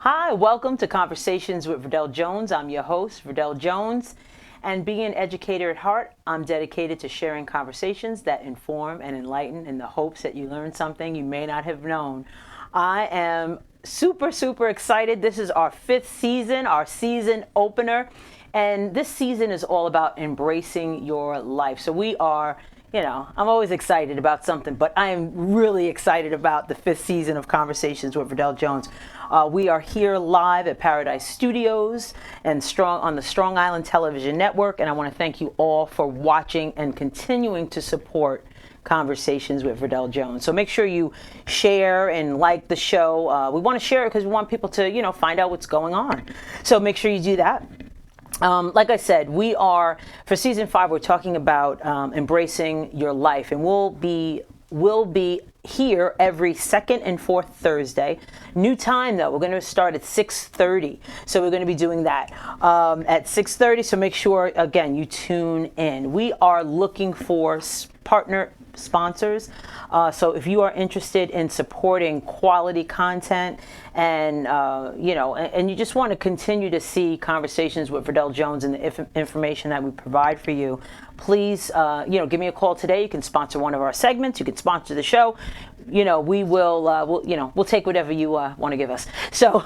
Hi, welcome to Conversations with Verdel Jones. I'm your host, Verdel Jones. And being an educator at heart, I'm dedicated to sharing conversations that inform and enlighten in the hopes that you learn something you may not have known. I am super excited. This is our fifth season, our season opener. And this season is all about embracing your life. So we are, I'm always excited about something, but I am really excited about the fifth season of Conversations with Verdel Jones. We are here live at Paradise Studios and on the Strong Island Television Network, and I want to thank you all for watching and continuing to support Conversations with Verdel Jones. So make sure you share and like the show. We want to share it because we want people to, find out what's going on. So make sure you do that. Like I said, for season 5, we're talking about embracing your life, and we'll be here every second and fourth Thursday. New time though, we're going to start at 6:30, so we're going to be doing that at 6:30. So make sure again you tune in. We are looking for partner sponsors. So if you are interested in supporting quality content and and you just want to continue to see Conversations with Verdel Jones and the information that we provide for you, please give me a call today. You can sponsor one of our segments. You can sponsor the show. We'll take whatever you want to give us. So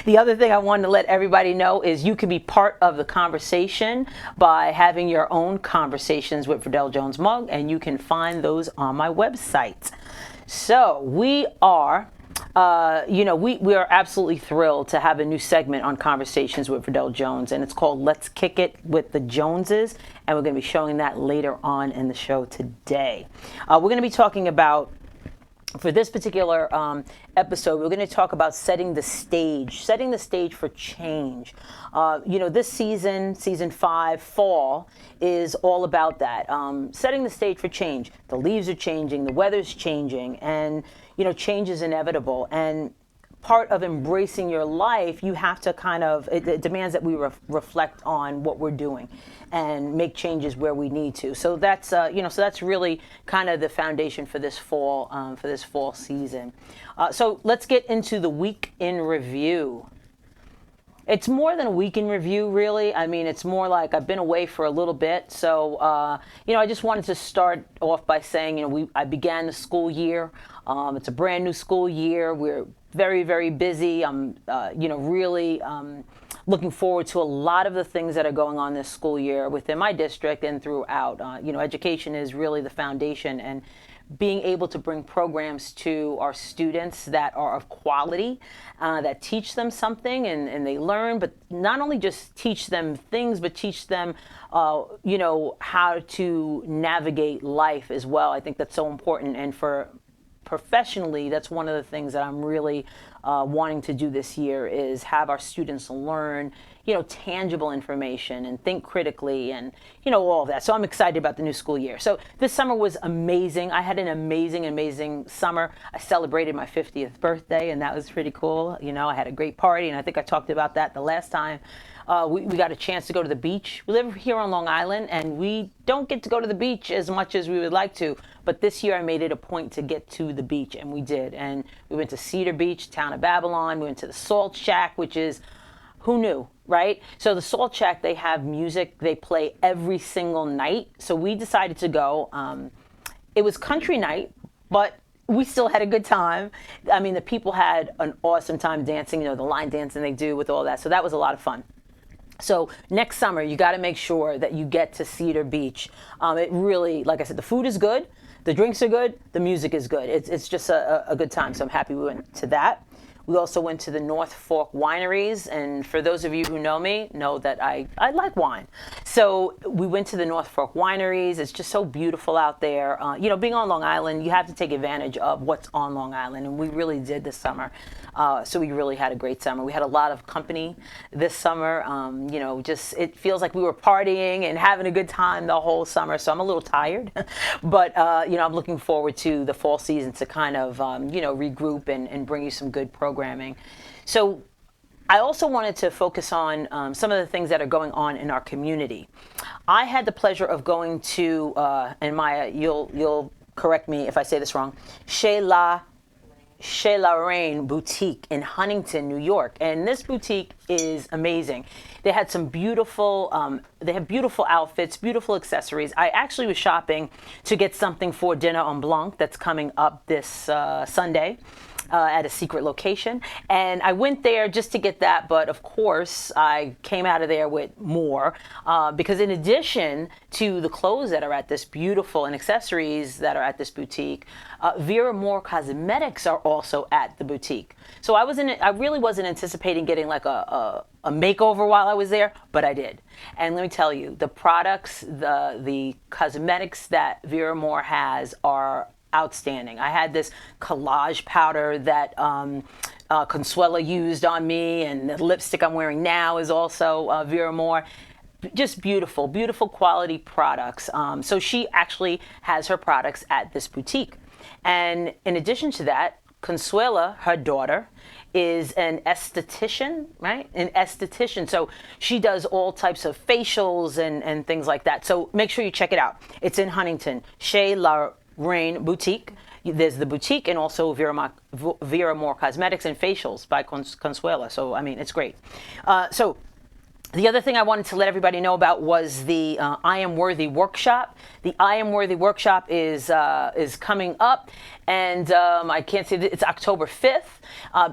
the other thing I wanted to let everybody know is you can be part of the conversation by having your own Conversations with Verdel Jones mug, and you can find those on my website. So we are we are absolutely thrilled to have a new segment on Conversations with Verdel Jones, and it's called Let's Kick It with the Joneses, and we're going to be showing that later on in the show today. We're going to be talking about, for this particular episode, we're going to talk about setting the stage for change. This season 5, fall, is all about that. Setting the stage for change. The leaves are changing, the weather's changing, and change is inevitable. And part of embracing your life, you have to it demands that we reflect on what we're doing and make changes where we need to. So that's that's really kind of the foundation for this fall season. So let's get into the week in review. It's more than a week in review, really. I mean, it's more like I've been away for a little bit. So, I just wanted to start off by saying, I began the school year. It's a brand new school year. We're very busy. I'm, really looking forward to a lot of the things that are going on this school year within my district and throughout. Education is really the foundation, and being able to bring programs to our students that are of quality, that teach them something and they learn, but not only just teach them things, but teach them, how to navigate life as well. I think that's so important. And for professionally, that's one of the things that I'm really wanting to do this year, is have our students learn, tangible information and think critically and, all of that. So I'm excited about the new school year. So this summer was amazing. I had an amazing summer. I celebrated my 50th birthday, and that was pretty cool. I had a great party, and I think I talked about that the last time. We got a chance to go to the beach. We live here on Long Island, and we don't get to go to the beach as much as we would like to. But this year I made it a point to get to the beach, and we did. And we went to Cedar Beach, town of Babylon. We went to the Salt Shack, which is, who knew, right? So the Salt Shack, they have music. They play every single night. So we decided to go. It was country night, but we still had a good time. I mean, the people had an awesome time dancing, the line dancing they do with all that. So that was a lot of fun. So next summer, you got to make sure that you get to Cedar Beach. It really, like I said, the food is good, the drinks are good, the music is good. It's just a good time. So I'm happy we went to that. We also went to the North Fork wineries, and for those of you who know me, know that I like wine. So we went to the North Fork wineries. It's just so beautiful out there. Being on Long Island, you have to take advantage of what's on Long Island, and we really did this summer. So we really had a great summer. We had a lot of company this summer. It feels like we were partying and having a good time the whole summer. So I'm a little tired, but I'm looking forward to the fall season to kind of regroup and bring you some good programming. So I also wanted to focus on some of the things that are going on in our community. I had the pleasure of going to, and Maya, you'll correct me if I say this wrong, Chez La Chez Lorraine Boutique in Huntington, New York. And this boutique is amazing. They had some beautiful, they have beautiful outfits, beautiful accessories. I actually was shopping to get something for Dinner en Blanc that's coming up this Sunday. At a secret location, and I went there just to get that, but of course I came out of there with more because in addition to the clothes that are at this beautiful and accessories that are at this boutique, Vera Moore Cosmetics are also at the boutique. So I really wasn't anticipating getting like a makeover while I was there, but I did. And let me tell you, the products, the cosmetics that Vera Moore has are outstanding. I had this collage powder that Consuela used on me, and the lipstick I'm wearing now is also Vera Moore. Just beautiful, beautiful quality products. So she actually has her products at this boutique. And in addition to that, Consuela, her daughter, is an esthetician, right? An esthetician. So she does all types of facials and things like that. So make sure you check it out. It's in Huntington, Chez Lorraine Boutique. There's the boutique and also Vera Moore Cosmetics and Facials by Consuela. So, I mean, it's great. So the other thing I wanted to let everybody know about was the I Am Worthy workshop. The I Am Worthy workshop is coming up, and I can't say that it's October 5th.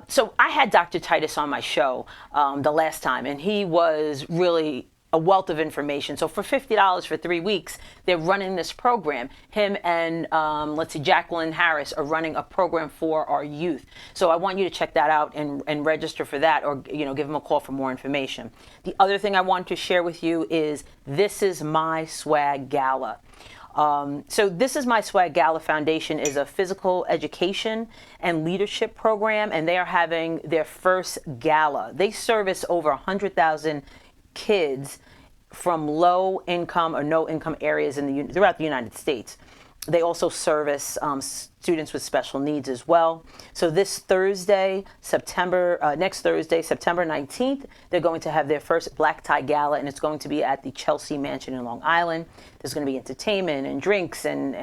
So I had Dr. Titus on my show the last time, and he was really a wealth of information. So for $50 for 3 weeks, they're running this program. Him and let's see, Jacqueline Harris are running a program for our youth. So I want you to check that out and register for that, or give them a call for more information. The other thing I want to share with you is This Is My Swag Gala. So This Is My Swag Gala Foundation is a physical education and leadership program, and they are having their first gala. They service over 100,000 kids from low income or no income areas throughout the United States. They also service students with special needs as well. So this Thursday, next Thursday, September 19th, they're going to have their first black tie gala, and it's going to be at the Chelsea Mansion in Long Island. There's going to be entertainment and drinks and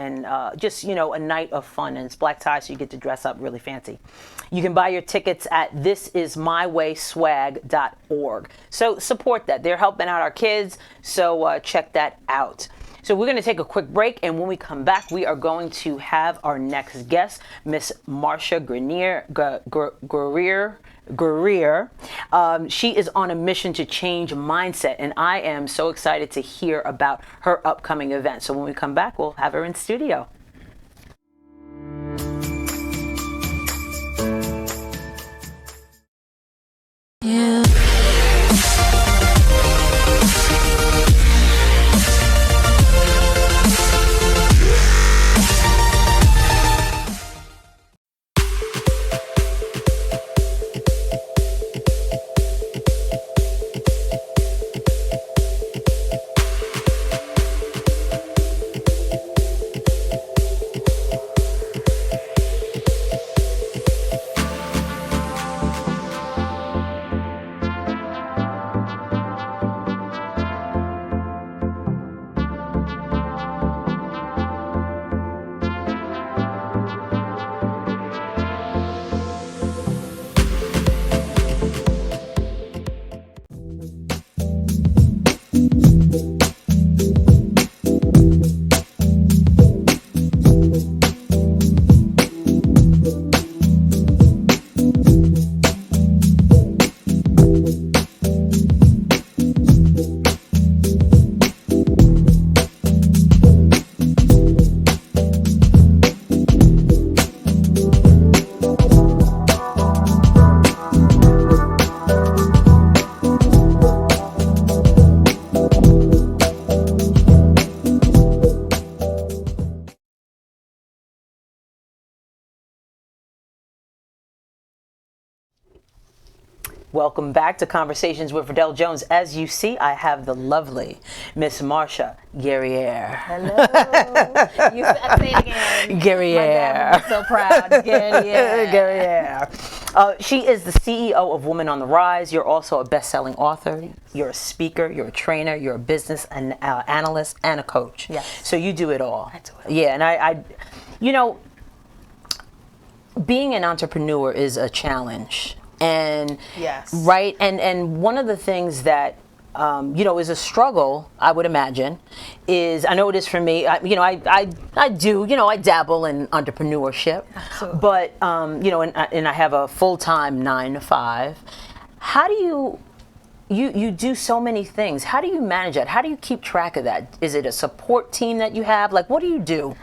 just, a night of fun. And it's black tie, so you get to dress up really fancy. You can buy your tickets at thisismywayswag.org. So support that. They're helping out our kids, so check that out. So we're going to take a quick break, and when we come back, we are going to have our next guest, Miss Marsha Guerrier. She is on a mission to change mindset, and I am so excited to hear about her upcoming event. So when we come back, we'll have her in studio. Yeah. Welcome back to Conversations with Verdel Jones. As you see, I have the lovely Miss Marsha Guerrier. Hello. You say it again. Guerrier. I'm so proud. Guerrier. Guerrier. She is the CEO of Women on the Rise. You're also a best-selling author. You're a speaker. You're a trainer. You're a business analyst and a coach. Yes. So you do it all. I do it all. Yeah, and I being an entrepreneur is a challenge, and Yes. right, and one of the things that is a struggle, I would imagine, is, I know it is for me. I dabble in entrepreneurship, Absolutely. but and I have a full-time 9 to 5. How do you do so many things? How do you manage that? How do you keep track of that? Is it a support team that you have? Like, what do you do?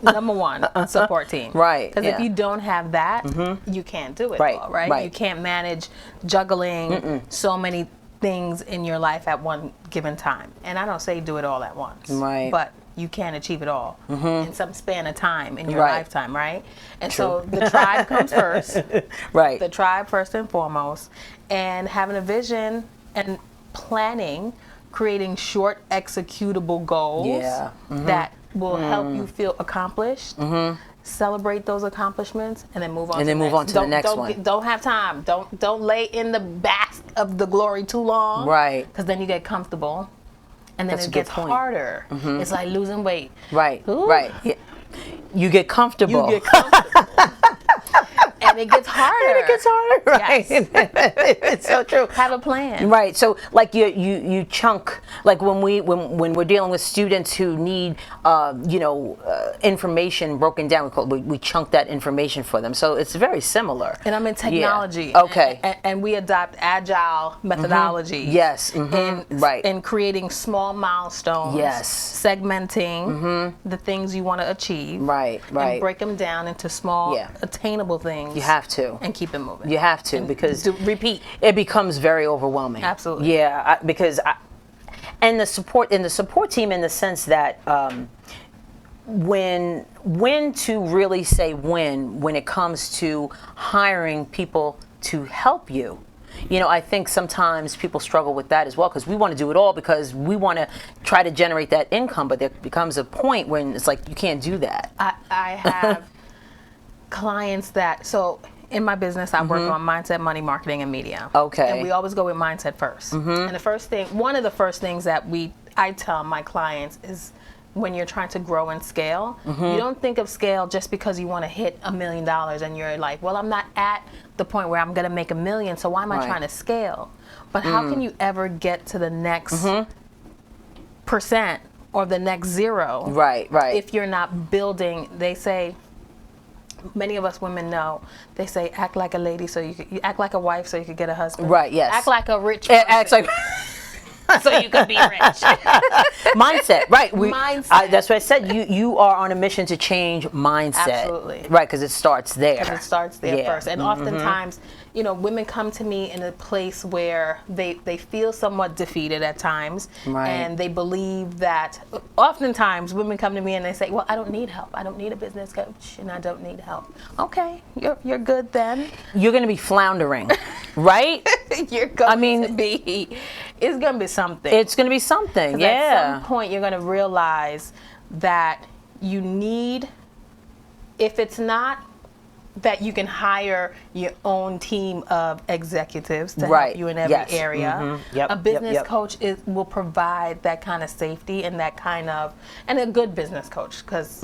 Number one, support team. Right, Because yeah. if you don't have that, you can't do it Right, all, right? right. You can't manage juggling so many things in your life at one given time. And I don't say do it all at once. Right. But you can achieve it all in some span of time in your Right. lifetime, right? And so the tribe comes first. Right. The tribe first and foremost. And having a vision and planning, creating short executable goals Yeah. that will help you feel accomplished. Celebrate those accomplishments and then move on. And then move on to the next one. Don't have time. Don't lay in the bask of the glory too long. Right. Because then you get comfortable, and then That's a it good gets point. harder. It's like losing weight. Right. Ooh. Right. Yeah. You get comfortable. You get comfortable. And it gets harder. And it gets harder. Right. Yes. It's so true. Have a plan. Right. So like you chunk, like when we're dealing with students who need information broken down, we chunk that information for them. So it's very similar. And I'm in technology. Yeah. Okay. And we adopt agile methodology. Yes. Right. In creating small milestones. Yes. Segmenting the things you want to achieve. Right. Right. And break them down into small, Yeah. attainable things. You have to. And keep it moving. You have to, because repeat. it becomes very overwhelming. Absolutely. Yeah, and the support team, in the sense that when to really say when it comes to hiring people to help you. I think sometimes people struggle with that as well, because we want to do it all because we want to try to generate that income, but there becomes a point when it's like you can't do that. I have clients that, so in my business, I work on mindset, money, marketing, and media. Okay. And we always go with mindset first. And one of the first things that I tell my clients is, when you're trying to grow and scale, you don't think of scale just because you want to hit $1 million and you're like, well, I'm not at the point where I'm going to make $1 million, so why am I Right. trying to scale? But how can you ever get to the next percent or the next zero? Right. Right. If you're not building, they say, many of us women know, they say, act like a lady so you act like a wife so you could get a husband. Right, yes. Act like a rich It acts person like so you could be rich. mindset, right? Mindset. That's what I said. You are on a mission to change mindset. Absolutely. Right, because it starts there. Because it starts there Yeah. first. And oftentimes, women come to me in a place where they feel somewhat defeated at times. Right. And they believe that, oftentimes women come to me and they say, well, I don't need help. I don't need a business coach and I don't need help. Okay, you're good then. You're going to be floundering, right? You're going to be, it's going to be something. It's going to be something, 'Cause yeah. At some point, you're going to realize that you need, if it's not that you can hire your own team of executives to Right. help you in every Yes. area, Yep. a business Yep. coach will provide that kind of safety and that kind of, and a good business coach, because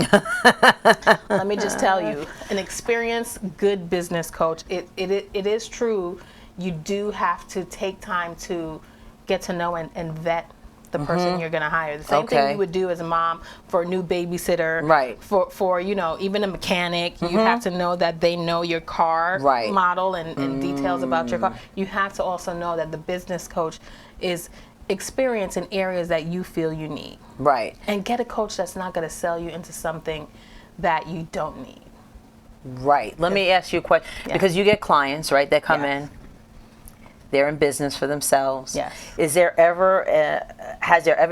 let me just tell you, an experienced, good business coach, it is true, you do have to take time to get to know and vet the person you're going to hire. The same thing Okay. you would do as a mom for a new babysitter. Right. For even a mechanic, you have to know that they know your car Right. model and details about your car. You have to also know that the business coach is experienced in areas that you feel you need. Right. And get a coach that's not going to sell you into something that you don't need. Right. Let me ask you a question, because you get clients, right, that come Yes. in. They're in business for themselves. Yes. Has there ever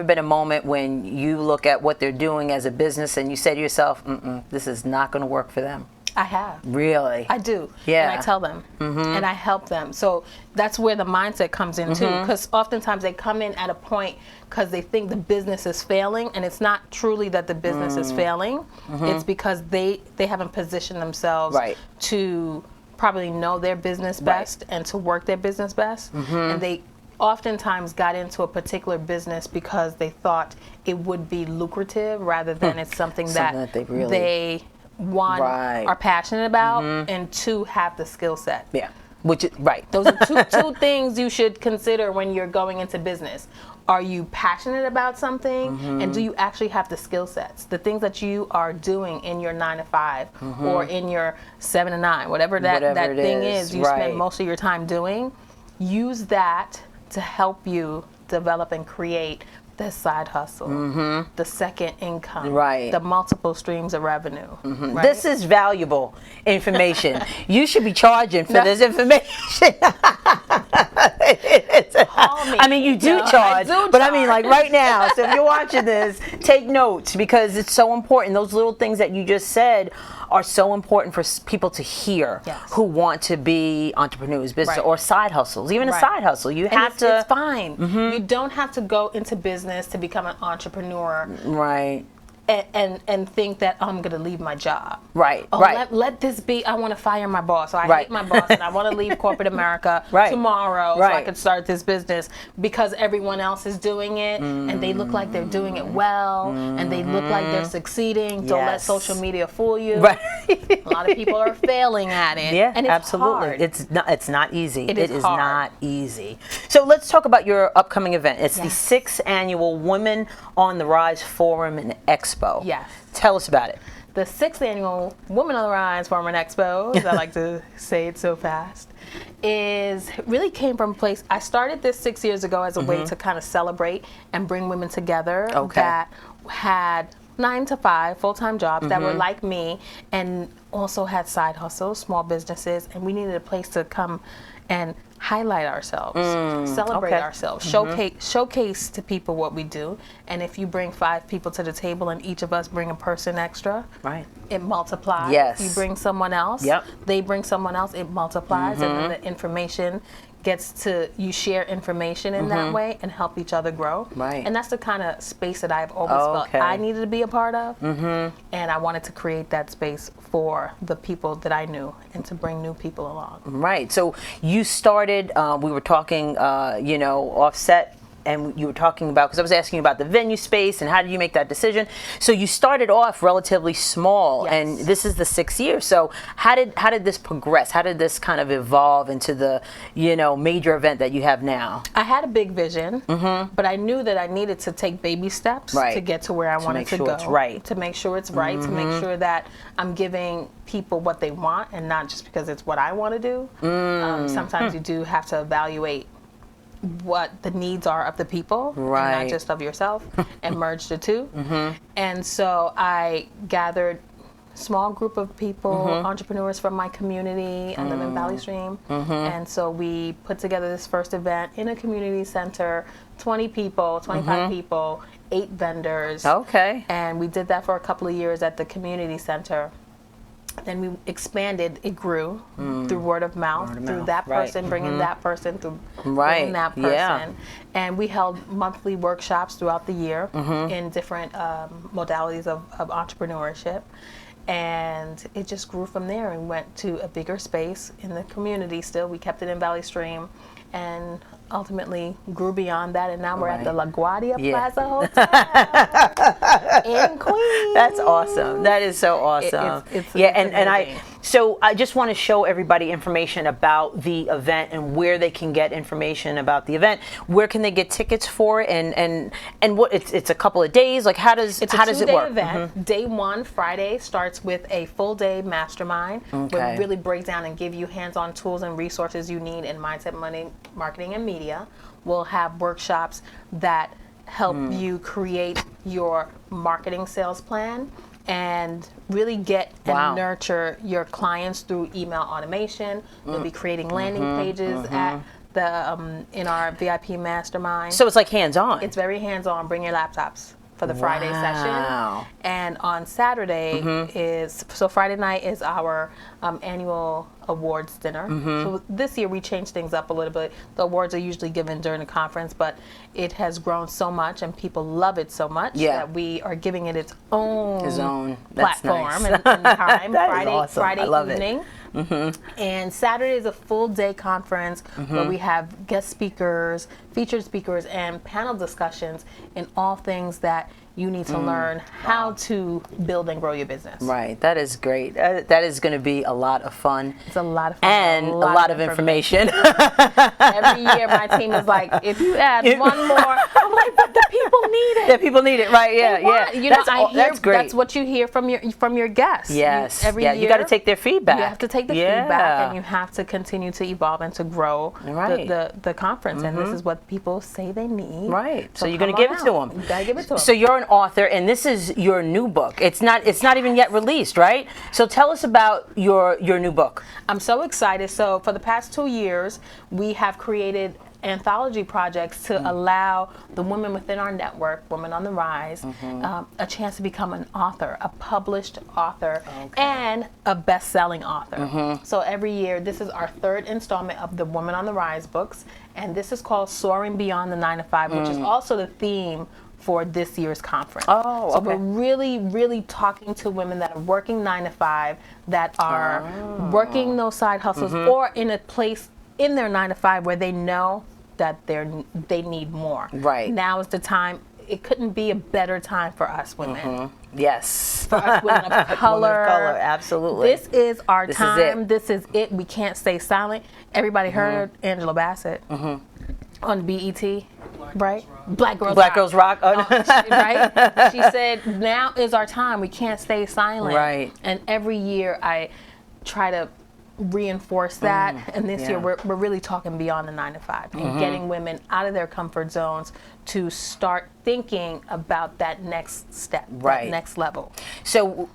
been a moment when you look at what they're doing as a business and you say to yourself, this is not going to work for them? I have. Really? I do. Yeah. And I tell them. And I help them. So that's where the mindset comes in too. Because oftentimes they come in at a point because they think the business is failing, and it's not truly that the business is failing. It's because they haven't positioned themselves Right. to probably know their business best and to work their business best. And they oftentimes got into a particular business because they thought it would be lucrative rather than it's something that they really- they one, Right. are passionate about, and two, have the skill set. Yeah. Which is right. Those are two things you should consider when you're going into business. Are you passionate about something, and do you actually have the skill sets? The things that you are doing in your 9 to 5 or in your 7 to 9, whatever that thing is you spend most of your time doing, use that to help you develop and create the side hustle, the second income, the multiple streams of revenue. Right? This is valuable information. You should be charging for this information. Call me. I mean, you do charge, but I mean, like right now. So if you're watching this, take notes because it's so important. Those little things that you just said are so important for people to hear who want to be entrepreneurs, business, or side hustles. Even a side hustle, you have to. It's fine. You don't have to go into business to become an entrepreneur. Right. And think that I'm going to leave my job. Right. Let this be. I want to fire my boss. So I hate my boss, and I want to leave corporate America tomorrow so I can start this business because everyone else is doing it, and they look like they're doing it well, and they look like they're succeeding. Don't let social media fool you. Right. A lot of people are failing at it. Yeah, and it's absolutely. hard. It's not easy. It is hard. not easy. So let's talk about your upcoming event. It's the 6th annual Women on the Rise Forum and Expo. Yes. Tell us about it. The 6th annual Women on the Rise Forum and Expo, as I like to say it so fast, really came from a place. I started this 6 years ago as a way to kind of celebrate and bring women together that had 9 to 5 full-time jobs that were like me and also had side hustles, small businesses, and we needed a place to come and highlight ourselves, celebrate ourselves, showcase to people what we do. And if you bring 5 people to the table and each of us bring a person extra, it multiplies. Yes. You bring someone else, they bring someone else, it multiplies, and then the information you share information in that way and help each other grow. Right. And that's the kind of space that I've always felt I needed to be a part of. And I wanted to create that space for the people that I knew and to bring new people along. Right. So you started, we were talking, offset, and you were talking about, because I was asking you about the venue space and how did you make that decision. So you started off relatively small, and this is the 6th year. So how did this progress? How did this kind of evolve into the major event that you have now? I had a big vision, but I knew that I needed to take baby steps to get to where I wanted to go. To make sure it's right, to make sure that I'm giving people what they want and not just because it's what I want to do. Sometimes you do have to evaluate what the needs are of the people and not just of yourself and merge the two. And so I gathered a small group of people, entrepreneurs from my community. I live in Valley Stream. And so we put together this first event in a community center, 20 people, 25 people, 8 vendors. And we did that for a couple of years at the community center. Then we expanded, it grew through word of mouth, through that person bringing that person, through bringing that person. And we held monthly workshops throughout the year in different modalities of entrepreneurship. And it just grew from there and went to a bigger space in the community still. We kept it in Valley Stream and ultimately grew beyond that, and now we're at the LaGuardia Plaza Hotel in Queens. That's awesome. That is so awesome. So I just want to show everybody information about the event and where they can get information about the event. Where can they get tickets for it? And what it's a couple of days. Like how does it work? It's a 2-day event. Day 1, Friday, starts with a full day mastermind where we really break down and give you hands-on tools and resources you need in mindset, money, marketing, and media. We'll have workshops that help you create your marketing sales plan and really get and nurture your clients through email automation. We'll be creating landing pages at the in our VIP mastermind. So it's like hands-on. It's very hands-on. Bring your laptops for the Friday session. And on Saturday Friday night is our annual awards dinner. So this year we changed things up a little bit. The awards are usually given during the conference, but it has grown so much and people love it so much that we are giving it its own platform and time. Friday evening. And Saturday is a full day conference where we have guest speakers, featured speakers, and panel discussions in all things that you need to learn how to build and grow your business. Right, that is great. That is going to be a lot of fun. It's a lot of fun. And a lot of information. Every year my team is like, if you add one more, I'm like, but the people need it. Yeah, people need it, right? Yeah, yeah. You know, That's great. That's what you hear from your guests. Yes. Every year, you got to take their feedback. You have to take the feedback, and you have to continue to evolve and to grow the conference. And this is what people say they need. Right. So you're going to give it to them. You got to give it to them. So you're an author, and this is your new book. It's not even yet released, right? So tell us about your new book. I'm so excited. So for the past 2 years, we have created anthology projects to allow the women within our network, Women on the Rise, a chance to become an author, a published author, and a best-selling author. So every year, this is our third installment of the Women on the Rise books, and this is called Soaring Beyond the 9 to 5, which is also the theme for this year's conference. Oh, so we're really, really talking to women that are working 9 to 5, that are working those side hustles, or in a place in their 9 to 5 where they know that they need more. Right. Now is the time. It couldn't be a better time for us women. Yes. For us women of color. Women of color, absolutely. This is our time. Is it. This is it. We can't stay silent. Everybody heard Angela Bassett on BET, right? Black Girls Rock. Oh, no. Right? She said, now is our time. We can't stay silent. Right. And every year I try to reinforce that. And this year we're really talking beyond the 9 to 5 and getting women out of their comfort zones to start thinking about that next step, that next level. So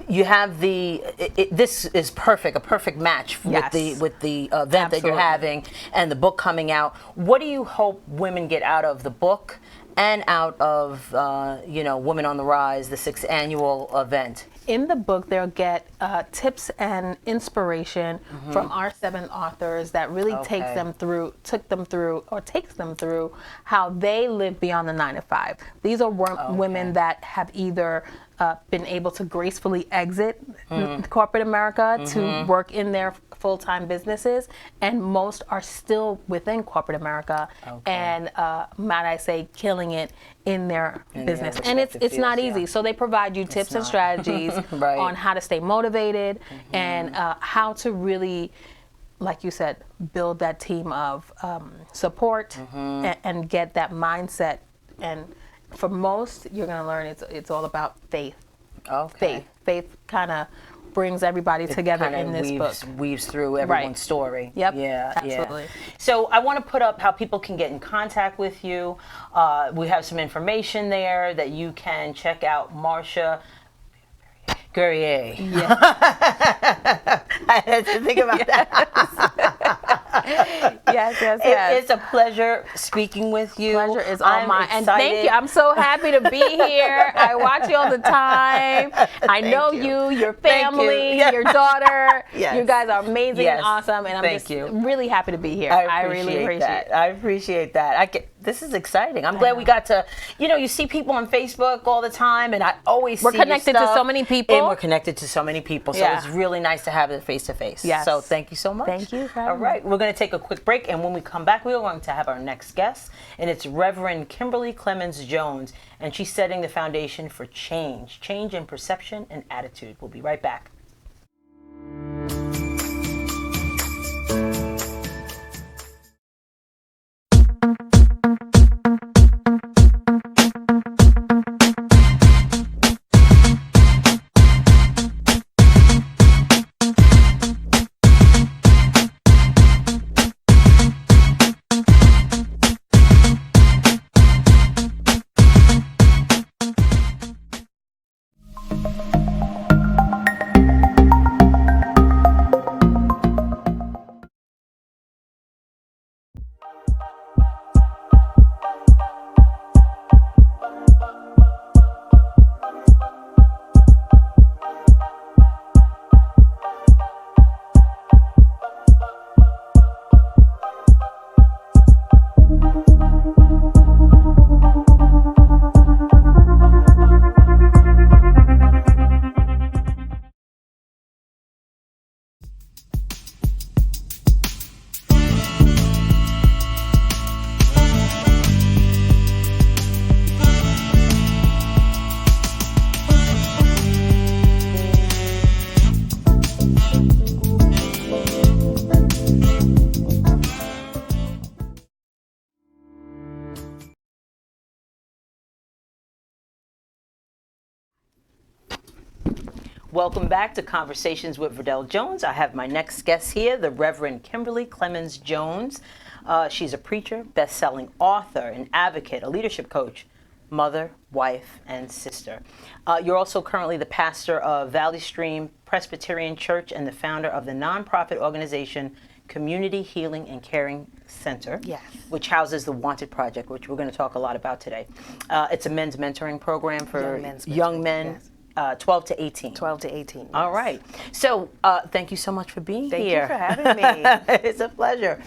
you have this is perfect, a perfect match with the event that you're having and the book coming out. What do you hope women get out of the book and out of Women on the Rise, the 6th annual event? In the book, they'll get tips and inspiration from our 7 authors that really takes them through how they live beyond the 9 to 5. These are women that have either been able to gracefully exit corporate America to work in their full-time businesses, and most are still within corporate America and might I say killing it in their business. And it's not easy. So they provide you tips and strategies on how to stay motivated and how to really, like you said, build that team of support and get that mindset. And for most, you're going to learn it's all about faith. Faith kind of brings everybody together in this book. Weaves through everyone's story. Yep. Yeah. Absolutely. Yeah. So I want to put up how people can get in contact with you. We have some information there that you can check out. Marsha Guerrier. Yeah. I had to think about that. Yes. It's a pleasure speaking with you. Pleasure is all mine. And thank you. I'm so happy to be here. I watch you all the time. I know you, your family, your daughter. You guys are amazing and awesome. And I'm just really happy to be here. I really appreciate it. I appreciate that. This is exciting. I'm glad we got to, you see people on Facebook all the time, and I always see We're connected to so many people. And we're connected to so many people. So it's really nice to have it face to face. Yes. So thank you so much. Thank you. All right. We're going to take a quick break, and when we come back, we are going to have our next guest, and it's Reverend Kimberly Clemens Jones, and she's setting the foundation for change in perception and attitude. We'll be right back. Welcome back to Conversations with Verdel Jones. I have my next guest here, the Reverend Kimberly Clemens Jones. She's a preacher, best-selling author, an advocate, a leadership coach, mother, wife, and sister. You're also currently the pastor of Valley Stream Presbyterian Church and the founder of the nonprofit organization Community Healing and Caring Center, Yes. which houses the Wanted Project, which we're going to talk a lot about today. It's a men's mentoring program for young men. Yes. 12 to 18. 12 to 18. Yes. All right. So thank you so much for being Thank here. you for having me. It's a pleasure.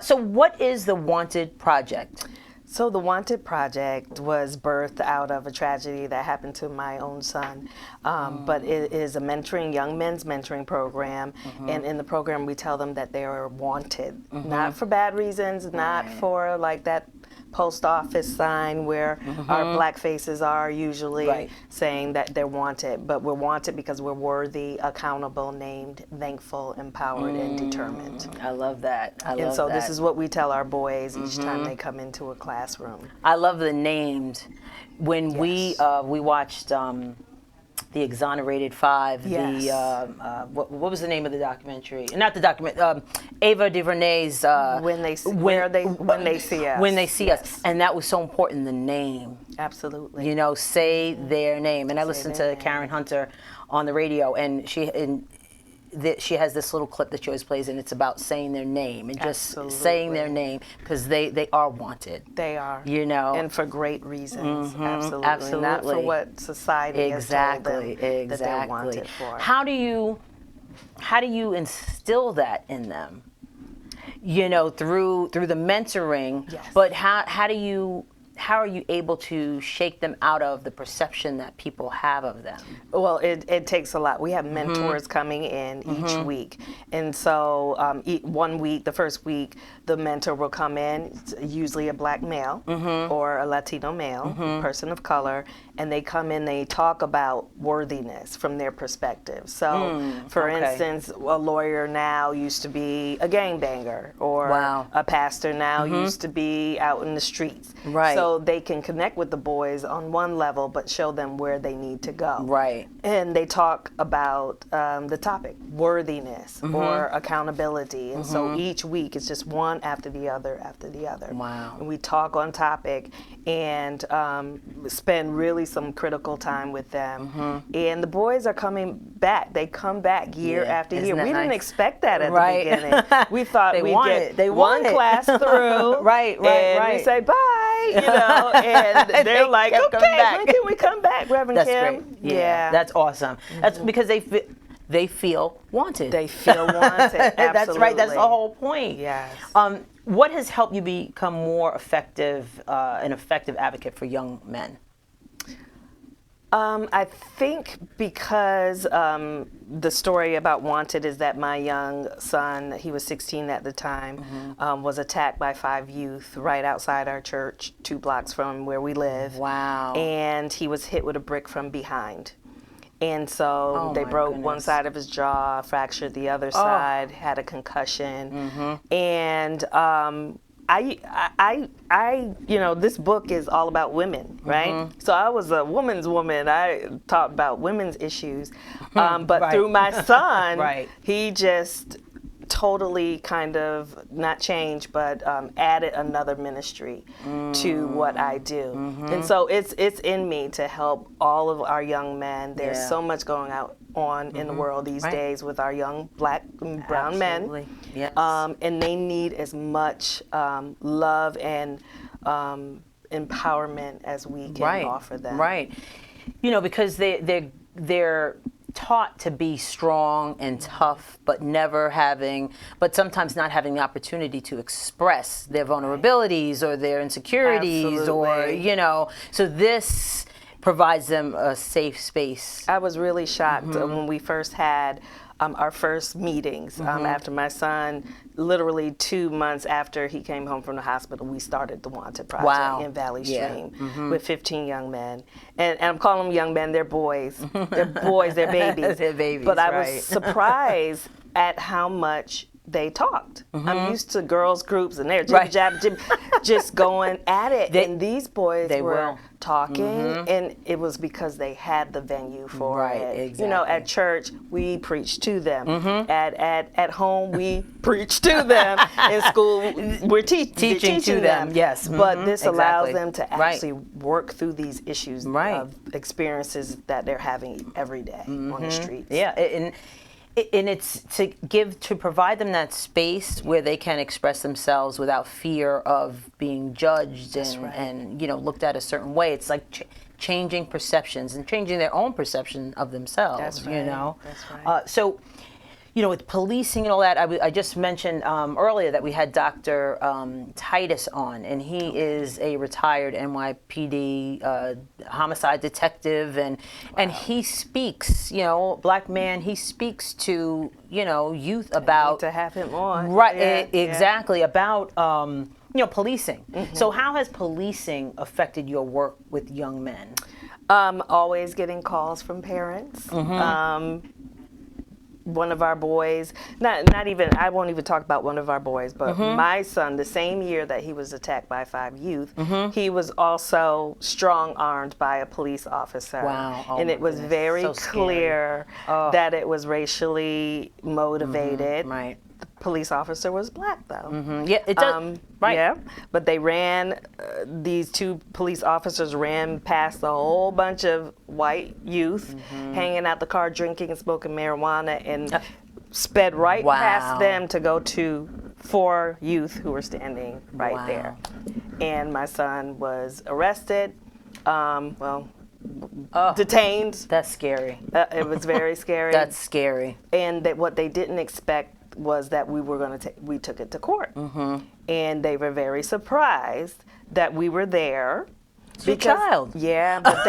So what is the Wanted Project? So the Wanted Project was birthed out of a tragedy that happened to my own son. But it is a young men's mentoring program. And in the program, we tell them that they are wanted, not for bad reasons, not for like that post office sign where our black faces are usually saying that they're wanted, but we're wanted because we're worthy, accountable, named, thankful, empowered, and determined. I love that. And so this is what we tell our boys each time they come into a classroom. I love the named. When we watched the Exonerated Five, Yes. what was the name of the documentary? Not the document. Ava DuVernay's When they see us. When they see us, and that was so important. The name. Absolutely. You know, say their name. And I listened their to name. Karen Hunter on the radio, and she has this little clip that she always plays, and it's about saying their name and just saying their name because they are wanted. They are. You know, and for great reasons. Absolutely. absolutely. Not for what society has told them that they're wanted for. How do you instill that in them? You know, through the mentoring. Yes. But how are you able to shake them out of the perception that people have of them? Well, it takes a lot. We have mentors coming in each week. And so 1 week, the first week, the mentor will come in, it's usually a black male or a Latino male, person of color, and they come in, they talk about worthiness from their perspective. So, for instance, a lawyer now used to be a gangbanger, or a pastor now used to be out in the streets. Right. So they can connect with the boys on one level, but show them where they need to go. Right. And they talk about the topic, worthiness or accountability. And so each week it's just one after the other after the other. Wow. And we talk on topic and spend really some critical time with them. And the boys are coming back. They come back year after year. Isn't that We didn't nice? expect that at the beginning. We thought They we'd want get it. They one want it. class through. And we say bye, you know, and they're like, kept okay, coming back. when can we come back, Reverend That's Kim? great. Yeah. That's awesome. That's because they feel wanted. They feel wanted. Absolutely. That's right. That's the whole point. Yes. What has helped you become more effective, an effective advocate for young men? I think because the story about Wanted is that my young son, he was 16 at the time, was attacked by 5 youth right outside our church, 2 blocks from where we live. Wow. And he was hit with a brick from behind. And so they my broke one goodness. side of his jaw, fractured the other side, had a concussion. And I, you know, this book is all about women, right? So I was a woman's woman. I talked about women's issues. But through my son, he just totally kind of not changed, but added another ministry to what I do. And so it's in me to help all of our young men. There's so much going on in the world these days with our young black and brown men. Yes. And they need as much love and empowerment as we can offer them. Right. You know, because they're taught to be strong and tough, but sometimes not having the opportunity to express their vulnerabilities or their insecurities or, you know, so this provides them a safe space. I was really shocked when we first had our first meetings after my son, literally 2 months after he came home from the hospital, we started the Wanted Project in Valley Stream with 15 young men. And I'm calling them young men, they're boys. They're boys, they're babies. They're babies, but I was surprised at how much they talked. I'm used to girls groups and they're just going at it. And these boys were talking, and it was because they had the venue for it. Exactly. You know, at church we preach to them. At home we preach to them. In school we're teaching to them. Yes, but this allows them to actually work through these issues of experiences that they're having every day on the streets. Yeah, and it's to provide them that space where they can express themselves without fear of being judged and you know, looked at a certain way. It's like changing perceptions and changing their own perception of themselves. That's right. You know, that's right. So, you know, with policing and all that, I just mentioned earlier that we had Dr. Titus on, and he is a retired NYPD homicide detective, and he speaks, you know, black man, he speaks to, you know, youth about... to have him on. Right, exactly, about, you know, policing. So how has policing affected your work with young men? Always getting calls from parents. One of our boys, not even, I won't even talk about one of our boys, but my son, the same year that he was attacked by 5 youth, he was also strong-armed by a police officer. Wow. Oh, and it was very clear that it was racially motivated. Right. The police officer was black, though. Yeah, it does. Right. Yeah, but they ran, these 2 police officers ran past a whole bunch of white youth hanging out the car, drinking and smoking marijuana, and sped right past them to go to 4 youth who were standing right there. And my son was arrested, detained. That's scary. It was very scary. That's scary. And that what they didn't expect was that we took it to court. And they were very surprised that we were there. It's your child. Yeah, but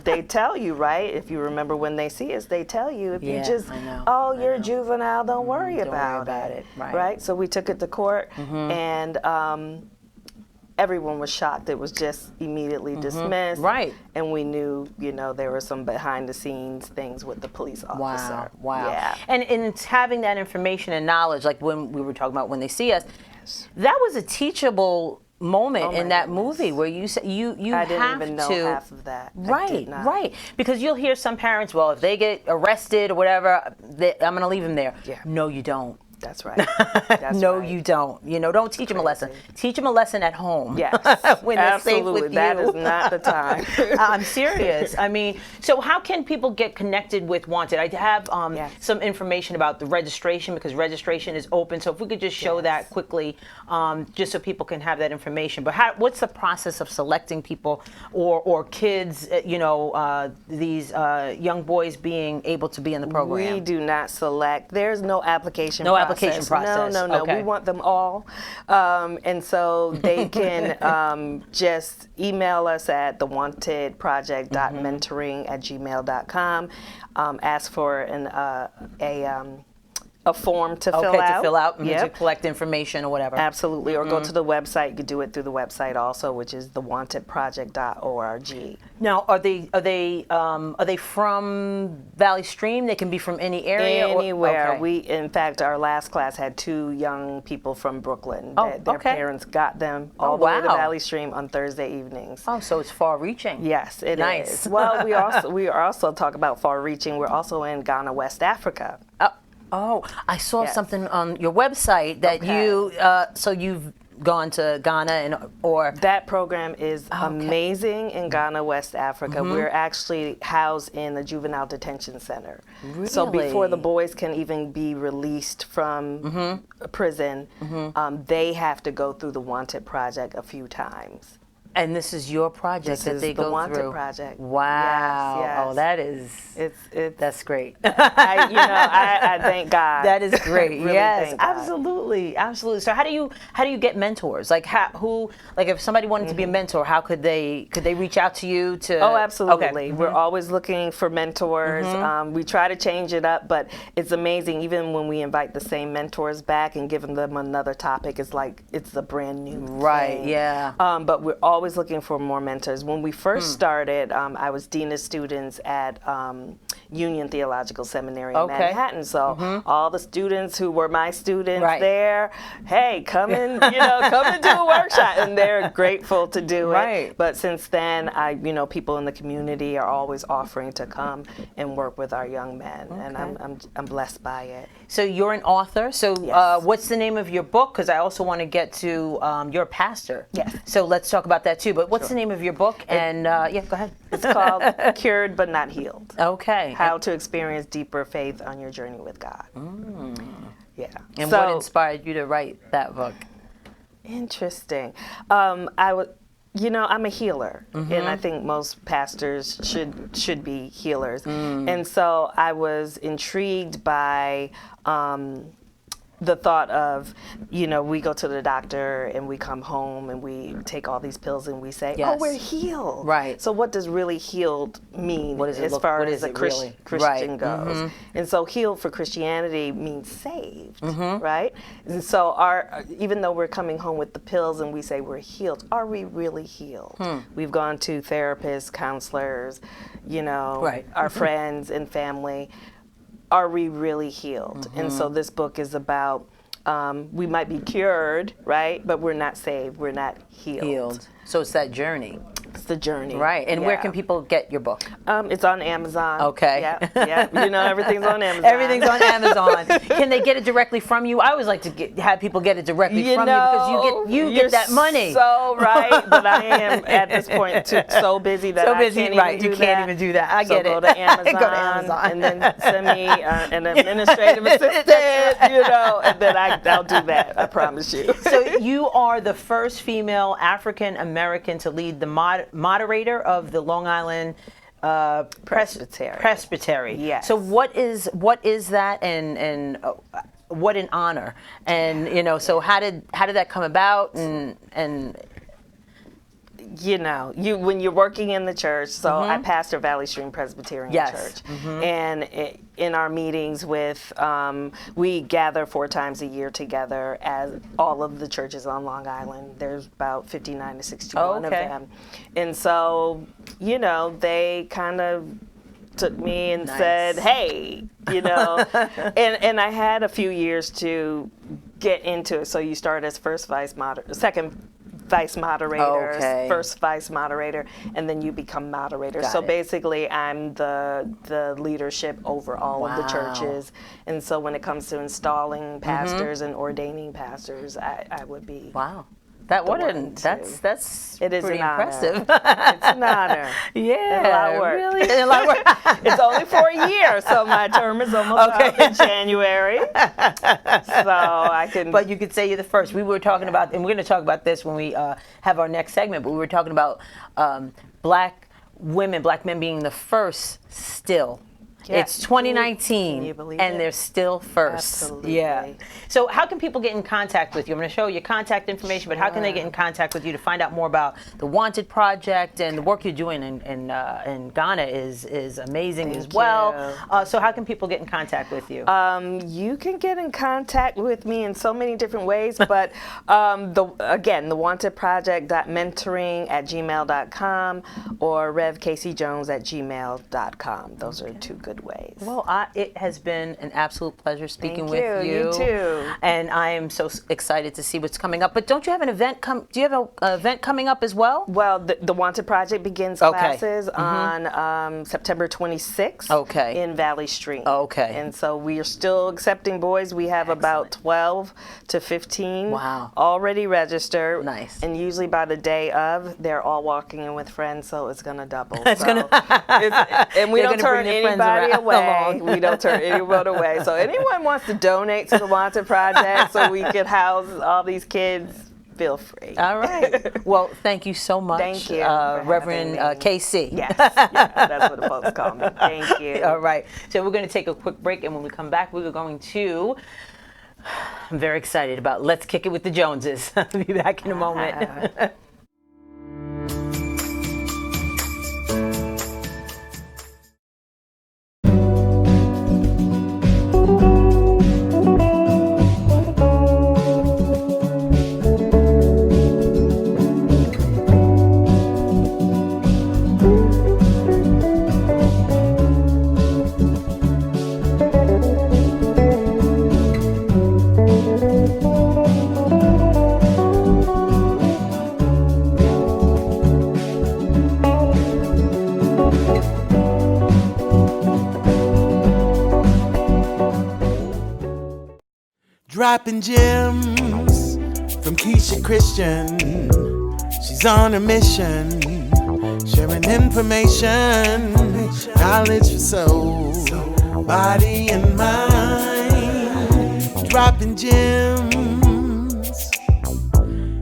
they tell you, right? If you remember when they see us, they tell you if you just, you're a juvenile, don't worry about it. Right? So we took it to court, and everyone was shocked. It was just immediately dismissed. Right. And we knew, you know, there were some behind the scenes things with the police officer. Wow. Yeah. And it's having that information and knowledge, like when we were talking about when they see us, that was a teachable moment in that movie where you said you I have didn't even know to half of that. Right, because you'll hear some parents, well, if they get arrested or whatever, I'm going to leave them there. Yeah. No, you don't. That's right. That's no, right. you don't. You know, don't teach them a lesson. Teach them a lesson at home. Yes, when they're safe with you. That is not the time. I'm serious. I mean, so how can people get connected with Wanted? I have some information about the registration, because registration is open. So if we could just show that quickly, just so people can have that information. But what's the process of selecting people or kids, you know, these young boys being able to be in the program? We do not select. There's no application process. No. Okay. We want them all. And so they can just email us at thewantedproject.mentoring@gmail.com. Ask for a form to fill out. To fill out and to collect information or whatever. Absolutely. Or go to the website. You can do it through the website also, which is thewantedproject.org. Now, are they from Valley Stream? They can be from any area? Anywhere. We, in fact, our last class had 2 young people from Brooklyn. Their parents got them all the way to Valley Stream on Thursday evenings. Oh, so it's far-reaching. Yes, it is. Well, we also talk about far-reaching. We're also in Ghana, West Africa. Oh, I saw something on your website that so you've gone to Ghana or that program is amazing in Ghana, West Africa. We're actually housed in a juvenile detention center. Really? So before the boys can even be released from prison, they have to go through the Wanted Project a few times. And this is your project that they go through. The Wanted Project. Wow. Yes. Oh, that is. That's great. I thank God. That is great. Really yes, absolutely. So how do you get mentors? Like if somebody wanted to be a mentor, how could they reach out to you to? Oh, absolutely. Okay. We're always looking for mentors. We try to change it up, but it's amazing. Even when we invite the same mentors back and give them another topic, it's like it's a brand new thing. Yeah. But we're always looking for more mentors. When we first started, I was dean of students at Union Theological Seminary in Manhattan. So all the students who were my students there, hey, come and come and do a workshop, and they're grateful to do it. But since then, people in the community are always offering to come and work with our young men, and I'm blessed by it. So you're an author. So what's the name of your book? Because I also want to get to you're a pastor. Yes. So let's talk about that too. But what's the name of your book? And go ahead. It's called Cured But Not Healed. Okay. How to experience deeper faith on your journey with God. Yeah. And what inspired you to write that book? Interesting. I'm a healer, and I think most pastors should be healers. And so I was intrigued by the thought of, we go to the doctor and we come home and we take all these pills and we say, oh, we're healed. Right. So what does really healed mean as far as a Christian goes? And so healed for Christianity means saved, right? And so even though we're coming home with the pills and we say we're healed, are we really healed? We've gone to therapists, counselors, our friends and family. Are we really healed? And so this book is about, we might be cured, right? But we're not saved. We're not healed. So it's that journey. It's the journey. Right. And where can people get your book? It's on Amazon. Okay. Yeah. Everything's on Amazon. Everything's on Amazon. Can they get it directly from you? I always like to have people get it directly from you because you get that money. So right, but I am at this point so busy that I can't even do that. I get it. So go to Amazon, and then send me an administrative assistant, and then I'll do that. I promise you. So you are the first female African American to lead the moderator of the Long Island Presbytery. Yes. So what is that, and what an honor, and so how did that come about, and when you're working in the church, so I pastor Valley Stream Presbyterian Church, and in our meetings we gather 4 times a year together as all of the churches on Long Island. There's about 59 to 61 of them, and so they kind of took me and said, hey, and I had a few years to get into it. So you start as second vice moderator, first vice moderator, and then you become moderator. So basically, I'm the leadership over all of the churches. And so when it comes to installing pastors and ordaining pastors, I would be. Wow. That's it is pretty an impressive. Honor. It's an honor. Yeah, a lot of work. Really, a lot of work. It's only for a year, so my term is almost up in January. So I can. But you could say you're the first. We were talking about, and we're going to talk about this when we have our next segment. But we were talking about black men being the first still. Yeah. It's 2019, and they're still first. Absolutely. Yeah. So how can people get in contact with you? I'm going to show you contact information, but how can they get in contact with you to find out more about the Wanted Project, and the work you're doing in Ghana is amazing as well. So how can people get in contact with you? You can get in contact with me in so many different ways, but the Wanted Project.mentoring@gmail.com or revkcjones@gmail.com. Those are 2 good ways. Well, it has been an absolute pleasure speaking with you. You too. And I am so excited to see what's coming up. But don't you have an event do you have an event coming up as well? Well, the Wanted Project begins classes on September 26th in Valley Stream. Okay. And so we are still accepting boys. We have about 12 to 15 already registered. Nice. And usually by the day of, they're all walking in with friends, so it's going to double. And we don't turn anybody away. We don't turn anyone away. So anyone wants to donate to the Wanted Project so we can house all these kids, feel free. All right. Well, thank you so much. Thank you, Reverend KC. Yes, that's what the folks call me. Thank you. All right. So we're going to take a quick break, and when we come back, we're going to. I'm very excited about Let's Kick It with the Joneses. I'll be back in a moment. Dropping gems from Keisha Christian. She's on a mission, sharing information, knowledge for soul, body and mind. Dropping gems,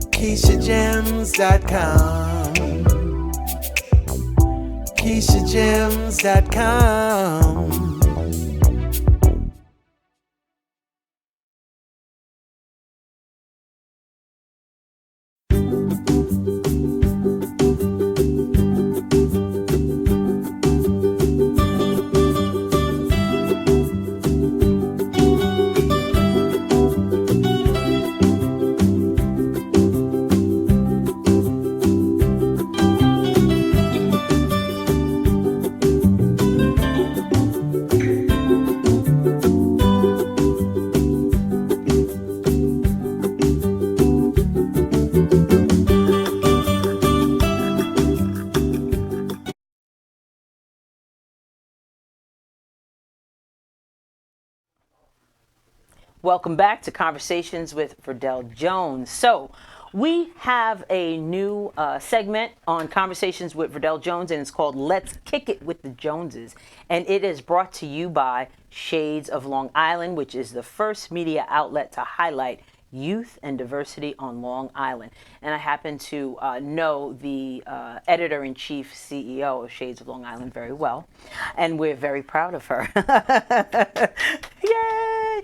KeishaGems.com, KeishaGems.com. Welcome back to Conversations with Verdel Jones. So we have a new segment on Conversations with Verdel Jones, and it's called Let's Kick It with the Joneses. And it is brought to you by Shades of Long Island, which is the first media outlet to highlight youth and diversity on Long Island. And I happen to know the editor-in-chief CEO of Shades of Long Island very well, and we're very proud of her. Yay!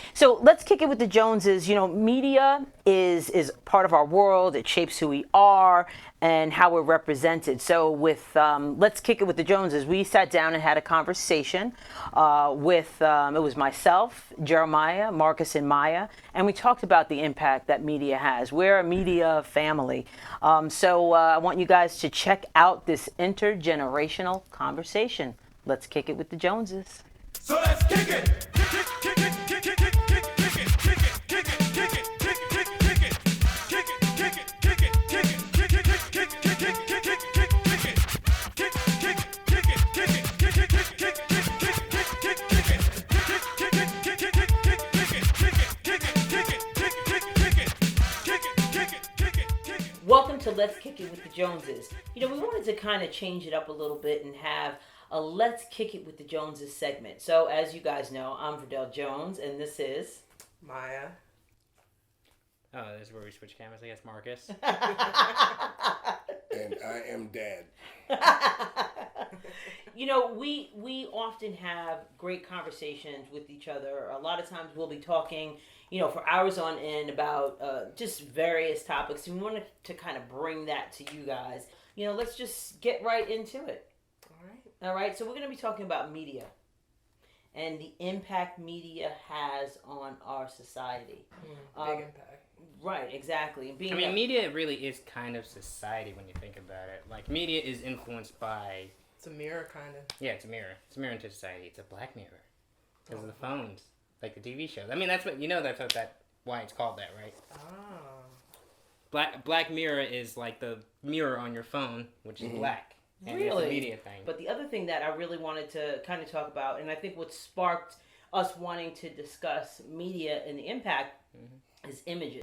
So let's kick it with the Joneses. You know, media is part of our world. It shapes who we are and how we're represented. So with Let's Kick It with the Joneses, we sat down and had a conversation with, it was myself, Jeremiah, Marcus, and Maya, and we talked about the impact that media has. We're a media family. So I want you guys to check out this intergenerational conversation. Let's kick it with the Joneses. So let's kick it. Welcome to Let's Kick It with the Joneses. You know, we wanted to kind of change it up a little bit and have a Let's Kick It with the Joneses segment. So, as you guys know, I'm Verdel Jones, and this is Maya. Oh, this is where we switch cameras. I guess Marcus. And I am Dad. You know, we often have great conversations with each other. A lot of times we'll be talking, you know, for hours on end about just various topics. And we wanted to kind of bring that to you guys. You know, let's just get right into it. All right. So we're going to be talking about media and the impact media has on our society. Big impact. Right, exactly. Media really is kind of society when you think about it. Like, media is influenced by... It's a mirror, kind of. Yeah, it's a mirror. It's a mirror into society. It's a black mirror. Because of the phones. Like the TV show. I mean, that's what... You know that's why it's called that, right? Oh. Black mirror is like the mirror on your phone, which is black. And Really? It's a media thing. But the other thing that I really wanted to kind of talk about, and I think what sparked us wanting to discuss media and the impact is images.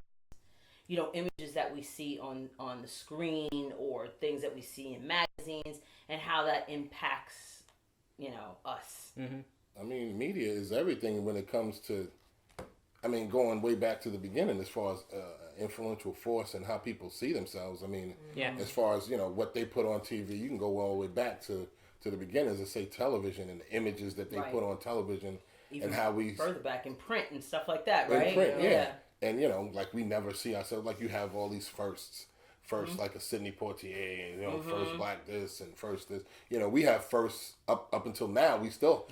You know, images that we see on the screen or things that we see in magazines and how that impacts, you know, us. Mm-hmm. I mean, media is everything when it comes to, I mean, going way back to the beginning as far as influential force and how people see themselves. I mean, as far as, you know, what they put on TV, you can go all the way back to the beginnings and say television and the images that they put on television. Even and how we further back in print and stuff like that, right? In print, yeah. And, you know, like we never see ourselves, like you have all these firsts. First, like a Sidney Poitier, and, you know, first black this and first this. You know, we have firsts up until now. We still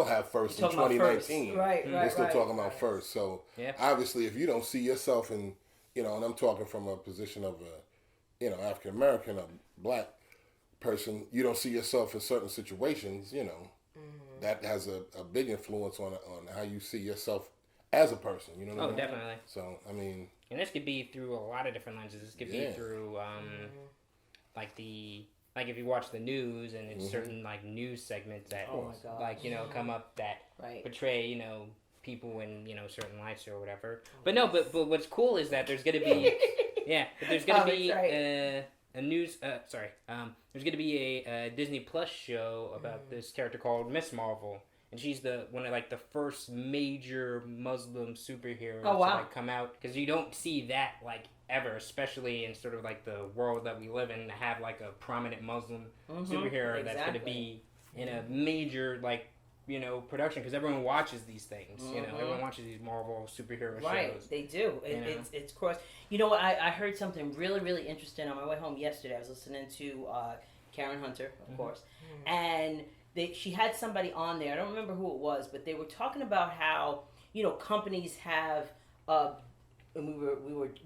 have firsts in 2019. Right, We're still talking about first. So yeah. Obviously, if you don't see yourself in, you know, and I'm talking from a position of a, you know, African American, a black person, you don't see yourself in certain situations. You know, that has a big influence on how you see yourself as a person. You know what I mean? Oh, definitely. So I mean. And this could be through a lot of different lenses. This could be through, like if you watch the news and it's certain like news segments that, like, you know, come up that portray, you know, people in certain lights or whatever. But no, but what's cool is that there's gonna be but there's gonna be a news. There's gonna be a Disney Plus show about this character called Miss Marvel. And she's one of like the first major Muslim superheroes to like come out, because you don't see that like ever, especially in sort of like the world that we live in, to have like a prominent Muslim superhero that's going to be in a major like production, because everyone watches these things. Everyone watches these Marvel superhero shows. Right, they do. It's cross. You know what? I heard something really, really interesting on my way home yesterday. I was listening to Karen Hunter, of course, and she had somebody on there. I don't remember who it was, but they were talking about how companies have and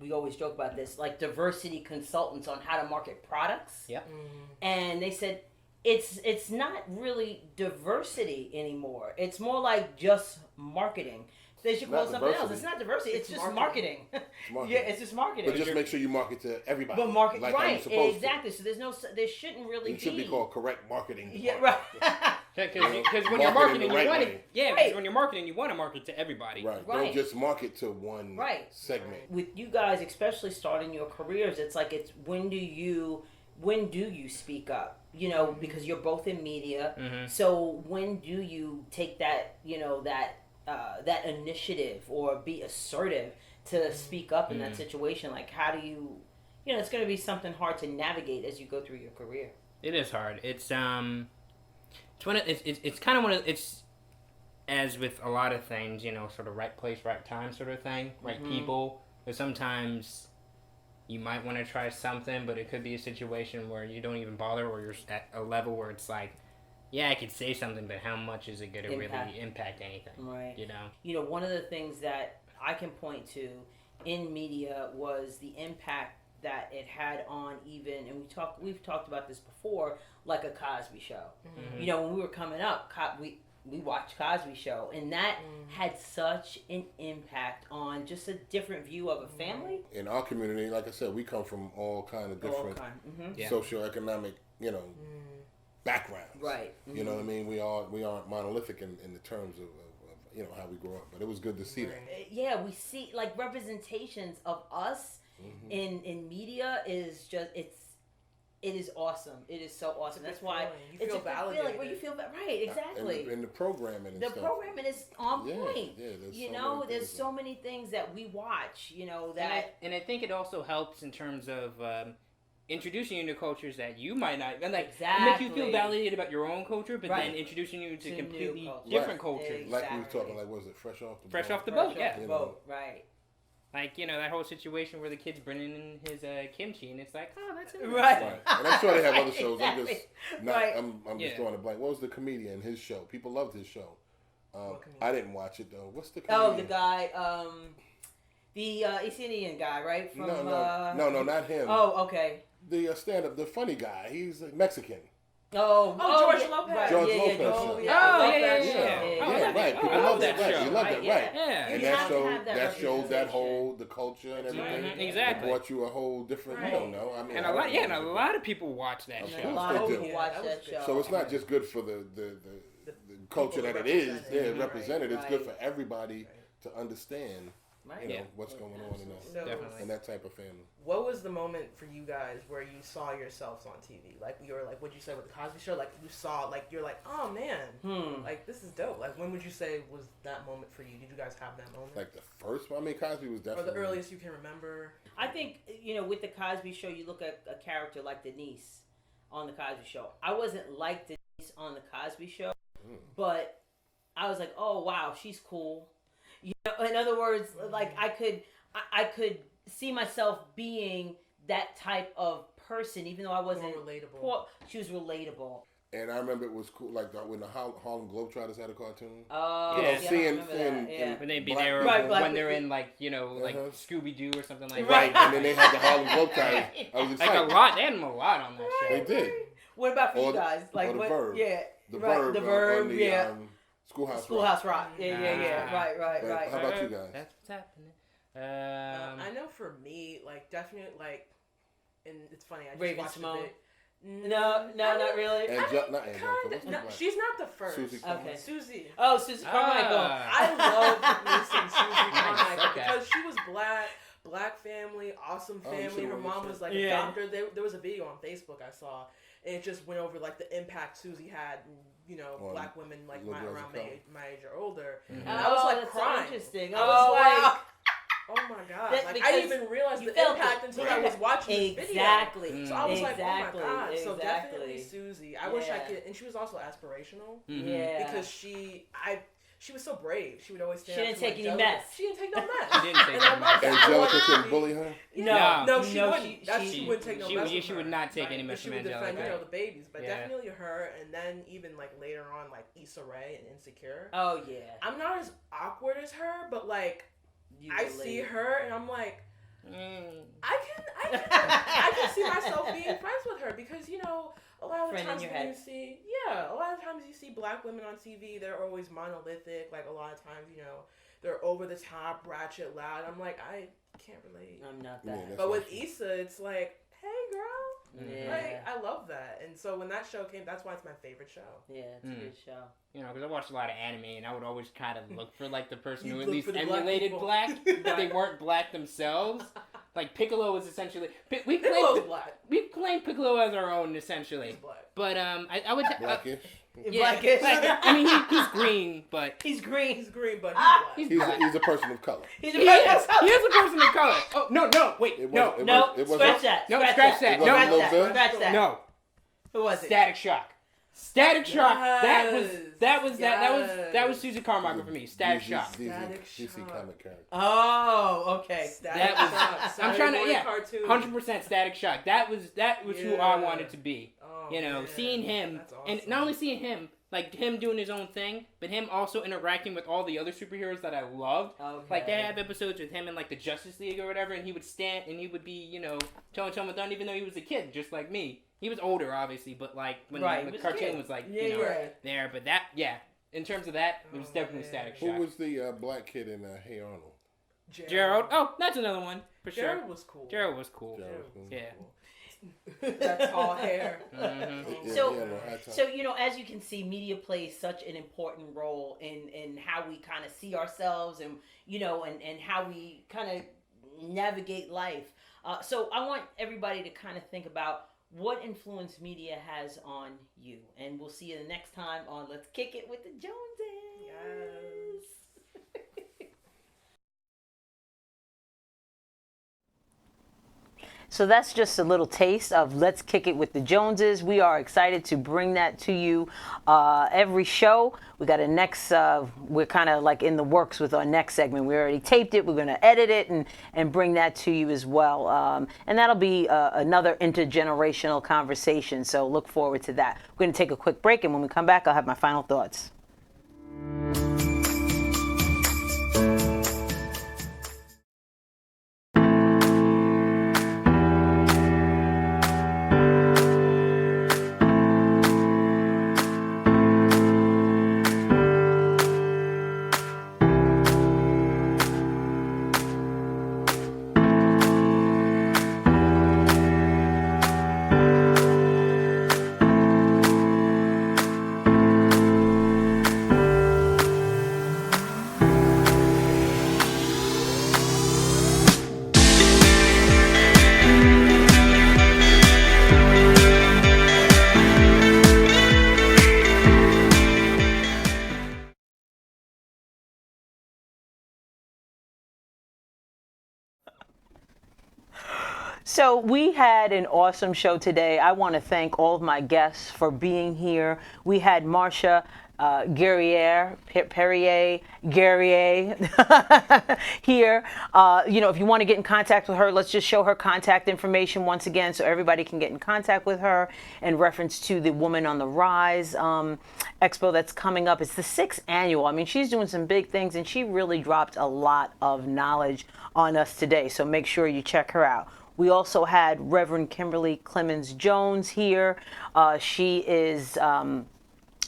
we always joke about this, like diversity consultants on how to market products. Yeah. And they said it's not really diversity anymore. It's more like just marketing. They should call it something else. It's not diversity. It's just marketing. Yeah, it's just marketing. But just make sure you market to everybody. But market like right, how you're supposed exactly. So there shouldn't really be. It should be called correct marketing. Yeah, right. Because when you're marketing, right you want way. when you're marketing, you want to market to everybody. Right. Don't just market to one segment. With you guys, especially starting your careers, it's like when do you speak up? Because you're both in media. Mm-hmm. So when do you take that that initiative or be assertive to speak up in that situation? Like, how do you, it's going to be something hard to navigate as you go through your career. It is hard. It's kind of one of it's, as with a lot of things, sort of right place, right time sort of thing, right people. But sometimes you might want to try something, but it could be a situation where you don't even bother, or you're at a level where it's like, yeah, I could say something, but how much is it going to really impact anything? Right. One of the things that I can point to in media was the impact that it had on even, and we've talked about this before, like a Cosby Show. Mm-hmm. When we were coming up, we watched Cosby Show, and that had such an impact on just a different view of a family. In our community, like I said, we come from all kind of different socioeconomic, backgrounds. Right. Mm-hmm. You know what I mean? We aren't monolithic in the terms of how we grow up, but it was good to see that. Yeah, we see like representations of us in media is just it is awesome. It is so awesome. That's why you feel validated. Like, you feel right, exactly. And the programming and the stuff. programming is on point. Yeah, there's so many things that we watch. That and I think it also helps in terms of introducing you to cultures that you might not, and like make you feel validated about your own culture, but then introducing you to completely different cultures. Exactly. Like we were talking, like, what was it, fresh off the boat? Fresh off the boat, yeah. Right. Like, that whole situation where the kid's bringing in his kimchi, and it's like, oh, that's it. Right. And I'm sure they have other shows. Exactly. I'm just drawing a blank. What was the comedian, his show? People loved his show. I didn't watch it, though. What's the comedian? Oh, the guy, the East Indian guy, right? From, no, not him. Oh, okay. The stand-up, the funny guy. He's Mexican. George Lopez. Right. George Lopez. Yeah, right. People love that show. You love that, right? Yeah. And that showed that whole the culture and everything. Exactly. It brought you a whole different. You don't know. I mean, and a lot of people watch that show. A lot of people watch that show. So it's not just good for the culture that it is. Yeah, represented. It's good for everybody to understand. What's going on in that type of family. What was the moment for you guys where you saw yourselves on TV? Like, you were like, what'd you say with the Cosby Show? Like, you saw, like, you're like, oh man, like, this is dope. Like, when would you say was that moment for you? Did you guys have that moment? Like the first one? I mean, Cosby was definitely. Or the earliest you can remember? I think, with the Cosby Show, you look at a character like Denise on the Cosby Show. I wasn't like Denise on the Cosby Show, but I was like, oh, wow, she's cool. In other words, like I could see myself being that type of person, even though I wasn't relatable. She was relatable. And I remember it was cool, like when the Harlem Globetrotters had a cartoon. Oh, seeing when they'd be there when they're in like Scooby Doo or something like that. Right, and then they had the Harlem Globetrotters. I was excited. Like a lot, they had them a lot on that show. They did. What about for you guys? Like the Verb. Yeah, the Verb. The Verb. Yeah. Schoolhouse Rock. Yeah. Right. How about you guys? That's what's happening. I know for me, like, definitely, like, and it's funny, I just Raven watched Simone. a bit. No, not really. Not Angelica. What's the No, black? she's not the first. Susie Carmichael. Okay. Susie. Oh, Susie Carmichael. I love me some Susie Carmichael okay. because she was black family, awesome family. Her mom was like a doctor. There was a video on Facebook I saw, and it just went over like the impact Susie had, black women like around my age or older. And I was like that's crying. So interesting. I was like, wow. oh my god! That- Like I didn't even realize the felt impact it. until I was watching this video. Exactly. So I was like, Exactly. oh my god! So Exactly. definitely Susie. I wish I Yeah. could. And she was also aspirational Yeah. because she was so brave. She would always stand. She up didn't to, like, take any judges. mess. She didn't take no mess. She didn't take And I any love mess. that. I Angelica wanted to couldn't be- bully her? No, she no, wouldn't. She wouldn't take no she mess. would- with she would her. not take any But mess she from would defend, Angelica. the babies. But Yeah. definitely her, and then even like later on, like Issa Rae and Insecure. Oh yeah. I'm not as awkward as her, but like You I relate. see her and I'm like, Mm. I can see myself being friends with her because a lot of Friend in times your when head. you see a lot of times you see black women on TV, they're always monolithic. Like a lot of times, they're over the top, ratchet, loud. I'm like, I can't relate. I'm not Yeah, that. that's But with awesome. Issa, it's like, hey girl, Yeah. like I love that. And so when that show came, that's why it's my favorite show. Yeah, it's a good show. Because I watched a lot of anime, and I would always kind of look for like the person You who at look least for the black emulated people. black, but they weren't black themselves. Like Piccolo was essentially we Piccolo's claim black. we claim Piccolo as our own essentially, He's black. but I would Blackish. yeah, Blackish. I mean he's green, but He's green. He's green, but he's black. he's He's black. he's a person of color. He's He is a person of color. Oh no, wait, It no, wasn't- No, It wasn't- scratch that. no, Scratch scratch that. that. It No, wasn't Lil Scratch Bill? that. Scratch that. no. Who was it? Static Shock. Static Shock. Yes. That was Susie Carmichael for me. Static Shock. Static DC Shock. comic character. Oh, okay. Static That was- Shock, I'm Saturday trying to morning yeah, cartoon. 100% Static Shock. That was who I Yeah. wanted to be. Oh, Man. Seeing him That's and awesome. not only seeing him, like him doing his own thing, but him also interacting with all the other superheroes that I loved. Okay. Like they have episodes with him in like the Justice League or whatever, and he would stand and he would be, telling someone done, even though he was a kid, just like me. He was older, obviously, but like when Right, the he was a cartoon kid. was like, Yeah, right. there. But that, in terms of that, it was definitely Static Shock. Who was the black kid in Hey Arnold? Gerald. Oh, that's another one for sure. Gerald was cool. Gerald was cool. Gerald was cool. Yeah. That tall hair. Mm-hmm. So- no, high top. So, as you can see, media plays such an important role in how we kind of see ourselves and, and how we kind of navigate life. So I want everybody to kind of think about what influence media has on you. And we'll see you the next time on Let's Kick It with the Joneses. Yes. So that's just a little taste of Let's Kick It with the Joneses. We are excited to bring that to you every show. We got a next, we're kind of like in the works with our next segment. We already taped it. We're going to edit it and bring that to you as well. And that'll be another intergenerational conversation. So look forward to that. We're going to take a quick break. And when we come back, I'll have my final thoughts. So we had an awesome show today. I want to thank all of my guests for being here. We had Marcia Guerrier here. If you want to get in contact with her, let's just show her contact information once again so everybody can get in contact with her in reference to the Woman on the Rise expo that's coming up. It's the 6th annual. I mean, she's doing some big things and she really dropped a lot of knowledge on us today. So make sure you check her out. We also had Reverend Kimberly Clemens Jones here. She is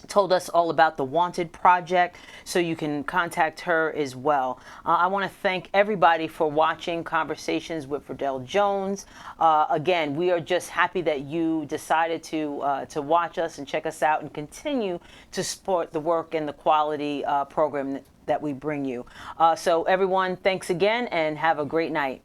told us all about the Wanted Project, so you can contact her as well. I want to thank everybody for watching Conversations with Verdel Jones. Again, we are just happy that you decided to watch us and check us out and continue to support the work and the quality program that we bring you. So everyone, thanks again and have a great night.